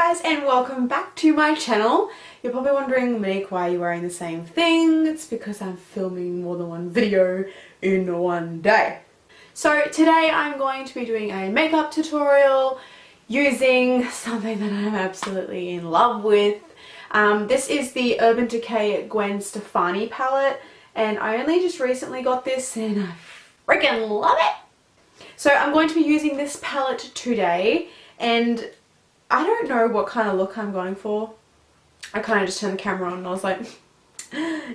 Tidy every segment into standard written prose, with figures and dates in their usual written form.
guys, and welcome back to my channel. You're probably wondering, Monique, why are you wearing the same thing? It's because I'm filming more than one video in one day. So today I'm going to be doing a makeup tutorial using something that I'm absolutely in love with. This is the Urban Decay Gwen Stefani palette, and I only just recently got this and I freaking love it. So I'm going to be using this palette today, and I don't know what kind of look I'm going for. I kind of just turned the camera on and I was like,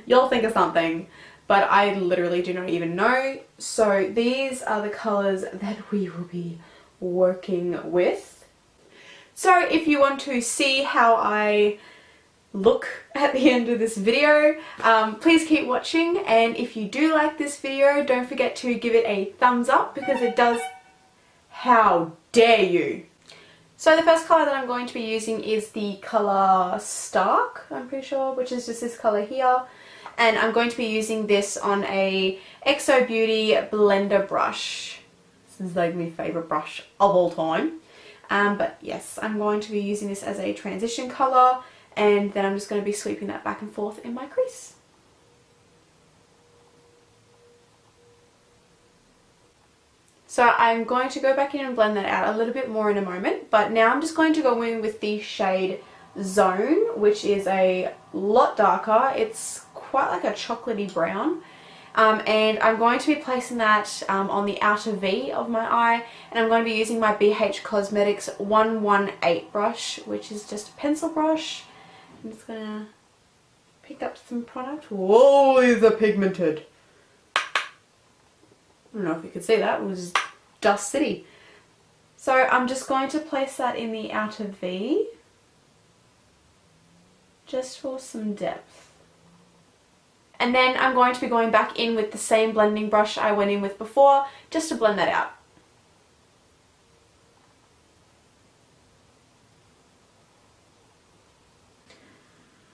you'll think of something, but I literally do not even know. So these are the colours that we will be working with. So if you want to see how I look at the end of this video, please keep watching, and if you do like this video, don't forget to give it a thumbs up because it does. How dare you! So the first colour that I'm going to be using is the colour Stark, I'm pretty sure, which is just this colour here. And I'm going to be using this on a XO Beauty blender brush. This is like my favourite brush of all time. But yes, I'm going to be using this as a transition colour, and then I'm just going to be sweeping that back and forth in my crease. So I'm going to go back in and blend that out a little bit more in a moment, but now I'm just going to go in with the shade Zone, which is a lot darker. It's quite like a chocolatey brown, and I'm going to be placing that on the outer V of my eye, and I'm going to be using my BH Cosmetics 118 brush, which is just a pencil brush. I'm just going to pick up some product. Whoa, these are pigmented. I don't know if you could see that, it was Dust City. So I'm just going to place that in the outer V, just for some depth. And then I'm going to be going back in with the same blending brush I went in with before, just to blend that out.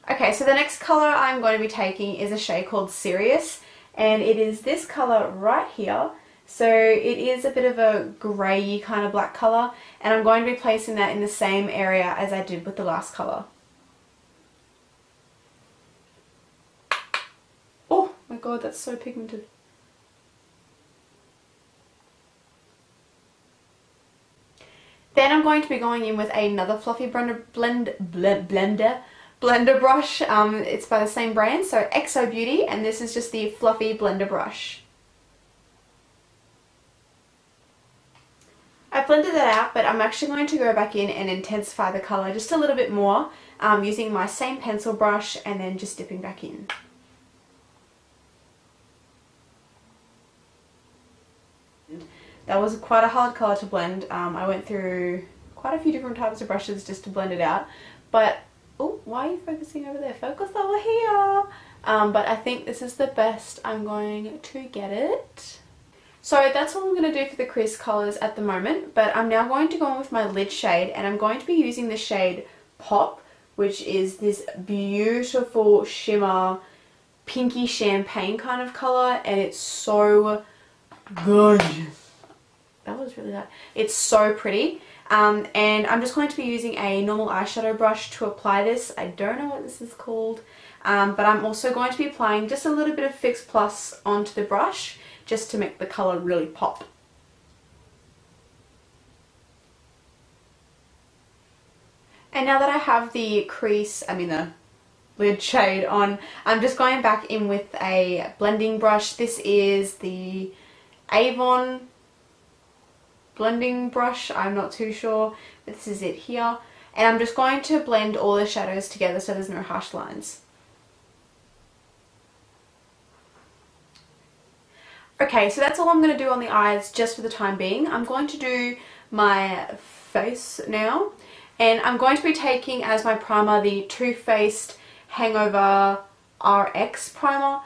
Okay, so the next colour I'm going to be taking is a shade called Serious. And it is this colour right here. So it is a bit of a grey kind of black colour, and I'm going to be placing that in the same area as I did with the last colour. Oh my god, that's so pigmented. Then I'm going to be going in with another fluffy blender brush. It's by the same brand, so XO Beauty, and this is just the fluffy blender brush. I blended that out, but I'm actually going to go back in and intensify the colour just a little bit more, using my same pencil brush and then just dipping back in. That was quite a hard colour to blend. I went through quite a few different types of brushes just to blend it out, but oh, why are you focusing over there? Focus over here. But I think this is the best I'm going to get it. So that's all I'm going to do for the crease colours at the moment, but I'm now going to go on with my lid shade, and I'm going to be using the shade Pop, which is this beautiful shimmer, pinky champagne kind of colour, and it's so gorgeous. That was really loud. It's so pretty. And I'm just going to be using a normal eyeshadow brush to apply this. I don't know what this is called, but I'm also going to be applying just a little bit of Fix Plus onto the brush just to make the colour really pop. And now that I have the the lid shade on, I'm just going back in with a blending brush. This is the Avon blending brush, I'm not too sure, but this is it here, and I'm just going to blend all the shadows together so there's no harsh lines. Okay, so that's all I'm going to do on the eyes just for the time being. I'm going to do my face now, and I'm going to be taking as my primer the Too Faced Hangover RX primer.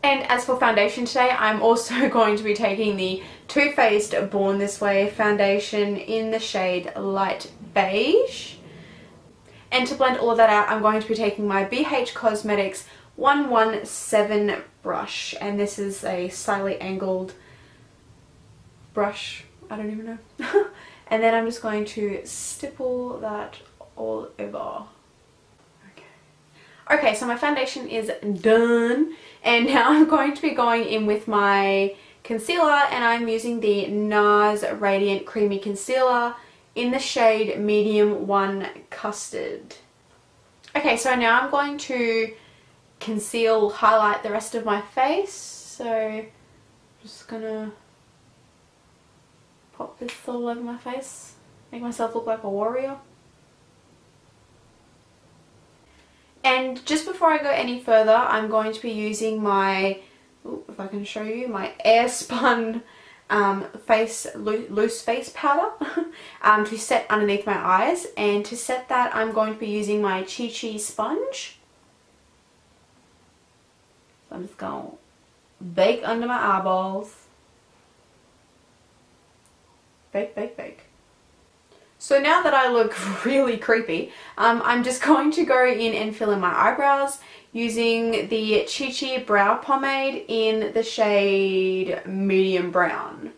And as for foundation today, I'm also going to be taking the Too Faced Born This Way foundation in the shade Light Beige. And to blend all of that out, I'm going to be taking my BH Cosmetics 117 brush. And this is a slightly angled brush. I don't even know. And then I'm just going to stipple that all over. Okay, so my foundation is done, and now I'm going to be going in with my concealer, and I'm using the NARS Radiant Creamy Concealer in the shade Medium 1 Custard. Okay, so now I'm going to highlight the rest of my face. So I'm just gonna pop this all over my face, make myself look like a warrior. And just before I go any further, I'm going to be using my, if I can show you, my Airspun loose face powder to set underneath my eyes. And to set that, I'm going to be using my Chi Chi sponge. So I'm just going to bake under my eyeballs. Bake, bake, bake. So now that I look really creepy, I'm just going to go in and fill in my eyebrows using the Chi Chi Brow Pomade in the shade Medium Brown.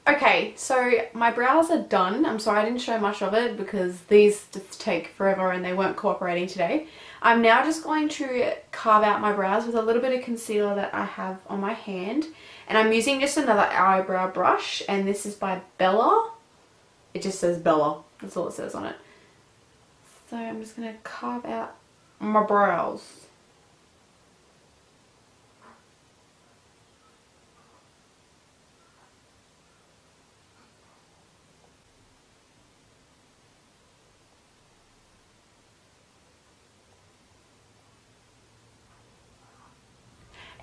Okay, so my brows are done. I'm sorry I didn't show much of it because these just take forever and they weren't cooperating today. I'm now just going to carve out my brows with a little bit of concealer that I have on my hand. And I'm using just another eyebrow brush, and this is by Bella. It just says Bella, that's all it says on it. So I'm just going to carve out my brows.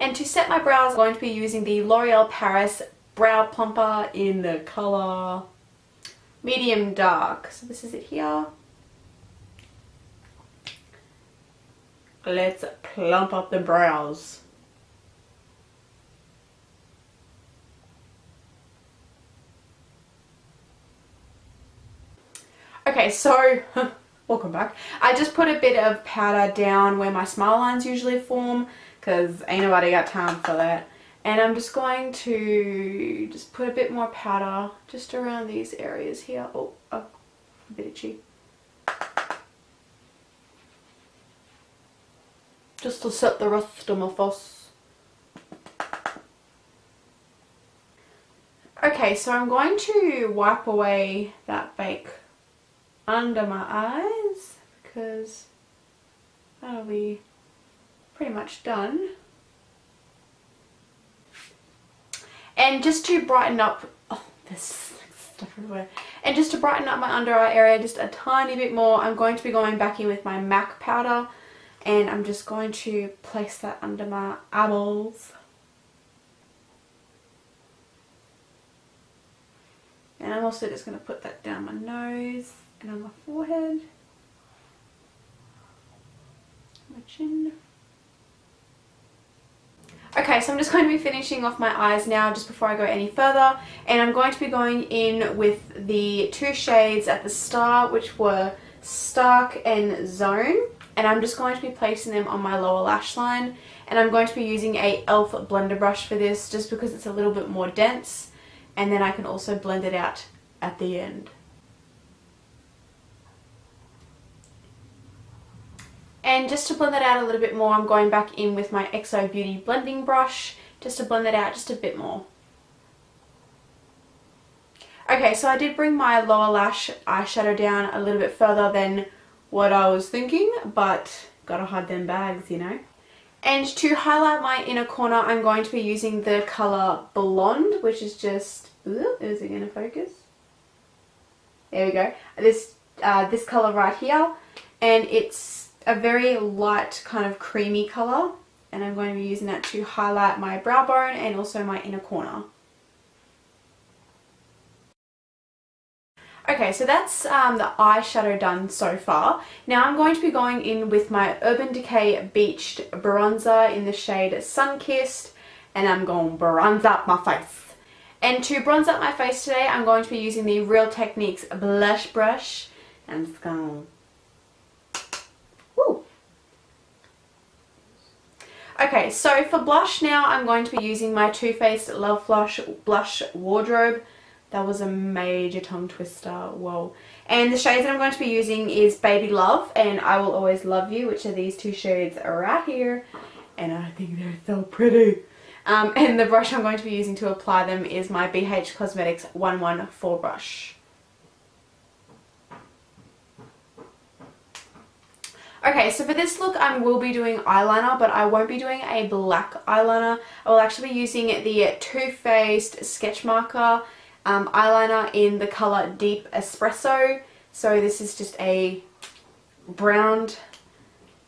And to set my brows, I'm going to be using the L'Oreal Paris Brow Plumper in the colour Medium Dark. So this is it here. Let's plump up the brows. Okay, so welcome back. I just put a bit of powder down where my smile lines usually form because ain't nobody got time for that. And I'm just going to just put a bit more powder just around these areas here. Oh, a bit itchy. Just to set the rest of my face. Okay, so I'm going to wipe away that fake under my eyes because that'll be pretty much done. And just to brighten up, oh, there's stuff everywhere. And just to brighten up my under eye area just a tiny bit more, I'm going to be going back in with my MAC powder. And I'm just going to place that under my eyeballs. And I'm also just going to put that down my nose and on my forehead. My chin. Okay, so I'm just going to be finishing off my eyes now just before I go any further, and I'm going to be going in with the two shades at the start, which were Stark and Zone, and I'm just going to be placing them on my lower lash line, and I'm going to be using a e.l.f. blender brush for this just because it's a little bit more dense, and then I can also blend it out at the end. And just to blend that out a little bit more, I'm going back in with my XO Beauty blending brush just to blend that out just a bit more. Okay, so I did bring my lower lash eyeshadow down a little bit further than what I was thinking, but gotta hide them bags, you know. And to highlight my inner corner, I'm going to be using the colour Blonde, which is just, is it going to focus? There we go. This colour right here, and it's a very light kind of creamy colour, and I'm going to be using that to highlight my brow bone and also my inner corner. Okay, so that's the eyeshadow done so far. Now I'm going to be going in with my Urban Decay Beached Bronzer in the shade Sunkissed, and I'm going to bronze up my face. And to bronze up my face today, I'm going to be using the Real Techniques Blush Brush. I'm just going to... Woo! Okay, so for blush now, I'm going to be using my Too Faced Love Blush Wardrobe That was a major tongue twister. Whoa. And the shades that I'm going to be using is Baby Love and I Will Always Love You, which are these two shades right here. And I think they're so pretty. And the brush I'm going to be using to apply them is my BH Cosmetics 114 brush. Okay, so for this look I will be doing eyeliner, but I won't be doing a black eyeliner. I will actually be using the Too Faced Sketch Marker eyeliner in the colour Deep Espresso. So this is just a brown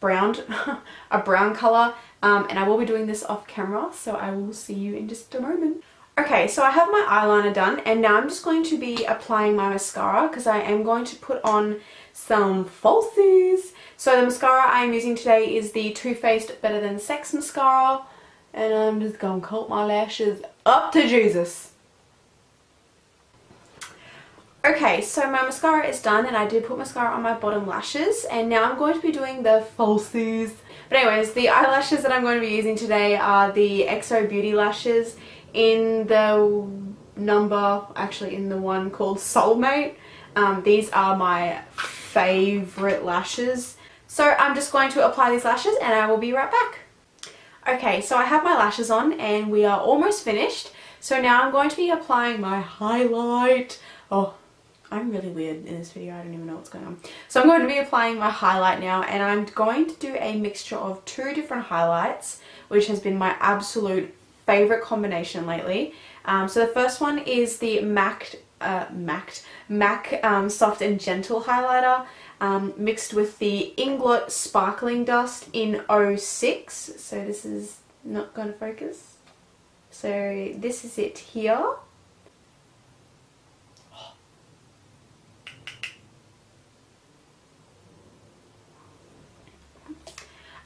colour, and I will be doing this off camera, so I will see you in just a moment. Okay, so I have my eyeliner done and now I'm just going to be applying my mascara because I am going to put on some falsies. So the mascara I am using today is the Too Faced Better Than Sex mascara, and I'm just going to coat my lashes up to Jesus. Okay, so my mascara is done and I did put mascara on my bottom lashes, and now I'm going to be doing the falsies. But anyways, the eyelashes that I'm going to be using today are the XO Beauty lashes in the one called Soulmate. These are my favourite lashes. So I'm just going to apply these lashes and I will be right back. Okay, so I have my lashes on and we are almost finished. So now I'm going to be applying my highlight. Oh, I'm really weird in this video, I don't even know what's going on. So I'm going to be applying my highlight now, and I'm going to do a mixture of two different highlights, which has been my absolute favourite combination lately. So the first one is the MAC Soft and Gentle highlighter, mixed with the Inglot Sparkling Dust in 06. So this is not going to focus. So this is it here.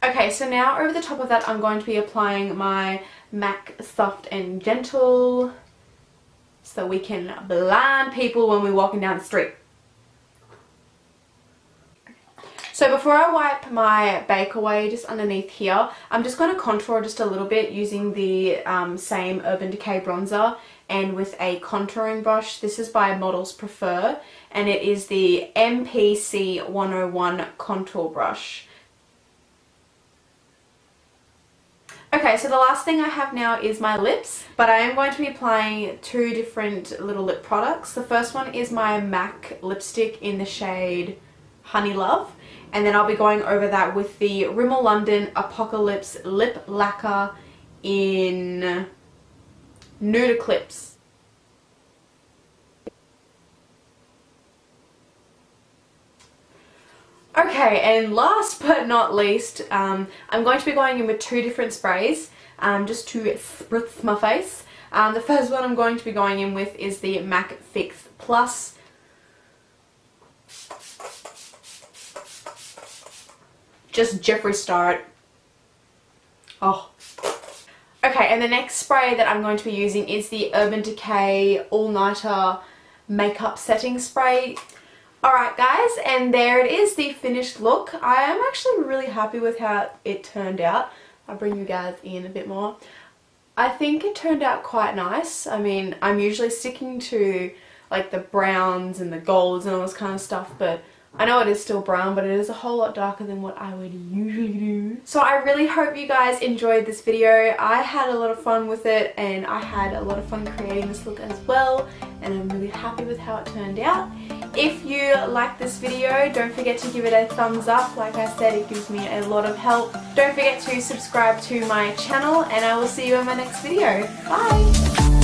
Okay, so now over the top of that I'm going to be applying my MAC Soft and Gentle so we can blind people when we're walking down the street. So before I wipe my bake away just underneath here, I'm just going to contour just a little bit using the same Urban Decay bronzer and with a contouring brush. This is by Models Prefer and it is the MPC 101 contour brush. Okay, so the last thing I have now is my lips, but I am going to be applying two different little lip products. The first one is my MAC lipstick in the shade Honey Love, and then I'll be going over that with the Rimmel London Apocalypse Lip Lacquer in Nude Eclipse. Okay, and last but not least, I'm going to be going in with two different sprays just to spritz my face. The first one I'm going to be going in with is the MAC Fix Plus. Just Jeffree Star it. Oh. Okay, and the next spray that I'm going to be using is the Urban Decay All Nighter Makeup Setting Spray. Alright guys, and there it is, the finished look. I am actually really happy with how it turned out. I'll bring you guys in a bit more. I think it turned out quite nice. I mean, I'm usually sticking to like the browns and the golds and all this kind of stuff, but I know it is still brown, but it is a whole lot darker than what I would usually do. So I really hope you guys enjoyed this video. I had a lot of fun with it and I had a lot of fun creating this look as well, and I'm really happy with how it turned out. If you like this video, don't forget to give it a thumbs up. Like I said, it gives me a lot of help. Don't forget to subscribe to my channel and I will see you in my next video. Bye!